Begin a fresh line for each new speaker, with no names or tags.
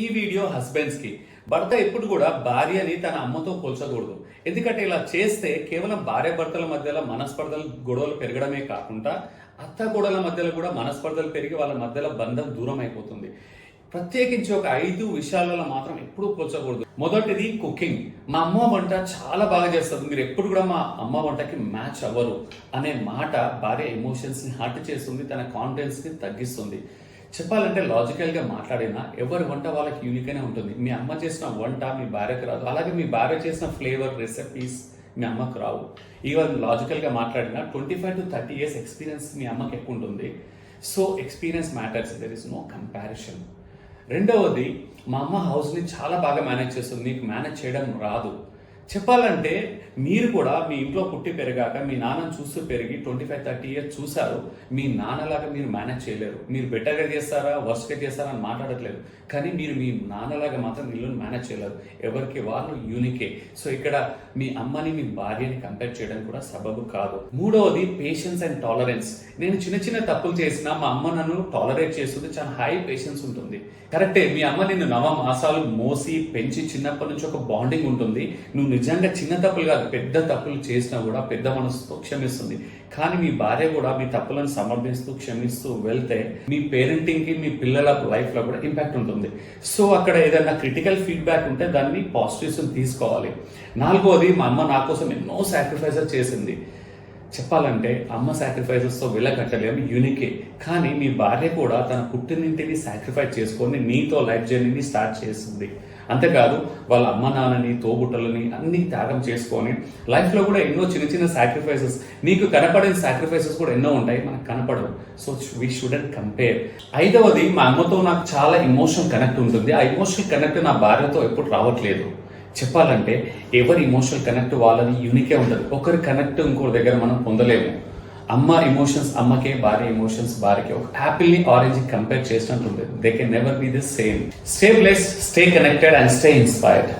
ఈ video husbands కి. భర్త ఎప్పుడు కూడా భార్యని తన అమ్మతో పోల్చకూడదు. ఎందుకంటే ఇలా చేస్తే కేవలం భార్య భర్తల మధ్యలో మనస్పర్ధలు గొడవలు పెరగడమే కాకుండా అత్త గొడవల మధ్యలో కూడా మనస్పర్ధలు పెరిగి వాళ్ళ మధ్యలో బంధం దూరం అయిపోతుంది. ప్రత్యేకించి ఒక 5 విషయాలలో మాత్రం ఎప్పుడూ పోల్చకూడదు. మొదటిది కుకింగ్. మా అమ్మ వంట చాలా బాగా చేస్తుంది, మీరు ఎప్పుడు కూడా మా అమ్మ వంటకి మ్యాచ్ అవ్వరు అనే మాట భార్య ఎమోషన్స్ ని హర్ట్ చేస్తుంది, తన కాన్ఫిడెన్స్ ని తగ్గిస్తుంది. చెప్పాలంటే లాజికల్ గా మాట్లాడినా ఎవరి వంట వాళ్ళకి యూనిక్ గానే ఉంటుంది. మీ అమ్మ చేసిన వంట మీ భార్యకు రాదు, అలాగే మీ భార్య చేసిన ఫ్లేవర్ రెసిపీస్ మీ అమ్మకు రావు. ఈవెన్ లాజికల్ గా మాట్లాడినా 25 to 30 years ఎక్స్పీరియన్స్ మీ అమ్మకి ఎక్కువ ఉంటుంది. So experience matters, there is no comparison. రెండవది, మా అమ్మ హౌస్ని చాలా బాగా మేనేజ్ చేస్తుంది, మీకు మేనేజ్ చేయడం రాదు. చెప్పాలంటే మీరు కూడా మీ ఇంట్లో పుట్టి పెరిగాక మీ నాన్నను చూస్తూ పెరిగి 25-30 years చూసారు. మీ నాన్నలాగా మీరు మేనేజ్ చేయలేరు. మీరు బెటర్గా చేస్తారా వర్స్ట్గా చేస్తారా అని మాట్లాడట్లేదు, కానీ మీరు మీ నాన్నలాగా మాత్రం ఇల్లుని మేనేజ్ చేయలేరు. ఎవరికి వాళ్ళు యూనికే. సో ఇక్కడ మీ అమ్మని మీ భార్యని కంపేర్ చేయడం కూడా సబబు కాదు. మూడవది, పేషెన్స్ అండ్ టాలరెన్స్. నేను చిన్న చిన్న తప్పులు చేసినా మా అమ్మ నన్ను టాలరేట్ చేస్తుంది, చాలా హై పేషెన్స్ ఉంటుంది. కరెక్టే, మీ అమ్మ నిన్ను 9 మాసాలు మోసి పెంచి చిన్నప్పటి నుంచి ఒక బాండింగ్ ఉంటుంది. నువ్వు నిజంగా చిన్న తప్పులు కాదు పెద్ద తప్పులు చేసినా కూడా పెద్ద మనసుతో క్షమిస్తుంది. కానీ మీ భార్య కూడా మీ తప్పులను సమర్థిస్తూ క్షమిస్తూ వెళ్తే మీ పేరెంటింగ్ కి మీ పిల్లల లైఫ్ లో కూడా ఇంపాక్ట్ ఉంటుంది. సో అక్కడ ఏదైనా క్రిటికల్ ఫీడ్బ్యాక్ ఉంటే దాన్ని పాజిటివ్స్ తీసుకోవాలి. నాలుగోది, మా అమ్మ నా కోసం ఎన్నో సాక్రిఫైసెస్ చేసింది. చెప్పాలంటే అమ్మ సాక్రిఫైసెస్ తో వెళ్ళకట్టలేము, యూనికే. కానీ మీ భార్య కూడా తన పుట్టినింటిని సాక్రిఫైస్ చేసుకొని నీతో లైఫ్ జర్నీని స్టార్ట్ చేస్తుంది. అంతేకాదు వాళ్ళ అమ్మ నాన్నని తోబుట్టలని అన్ని త్యాగం చేసుకొని లైఫ్ లో కూడా ఎన్నో చిన్న చిన్న సాక్రిఫైసెస్, నీకు కనపడిన సాక్రిఫైసెస్ కూడా ఎన్నో ఉంటాయి, మనకు కనపడవు. So we shouldn't compare. ఐదవది, మా అమ్మతో నాకు చాలా ఇమోషనల్ కనెక్ట్ ఉంటుంది. ఆ ఇమోషనల్ కనెక్ట్ నా భార్యతో ఎప్పుడు రావట్లేదు. చెప్పాలంటే ఎవరి ఇమోషనల్ కనెక్ట్ వాళ్ళని యూనికే ఉంటుంది. ఒకరి కనెక్ట్ ఇంకోరి దగ్గర మనం పొందలేము. అమ్మ ఎమోషన్స్ అమ్మకే, భార్య ఎమోషన్స్ భార్యకే. ఒక యాపిల్ ని ఆరెంజ్ కంపేర్ చేసినట్టు ఉంటుంది. They can never be the same. Stay blessed, stay connected and stay inspired.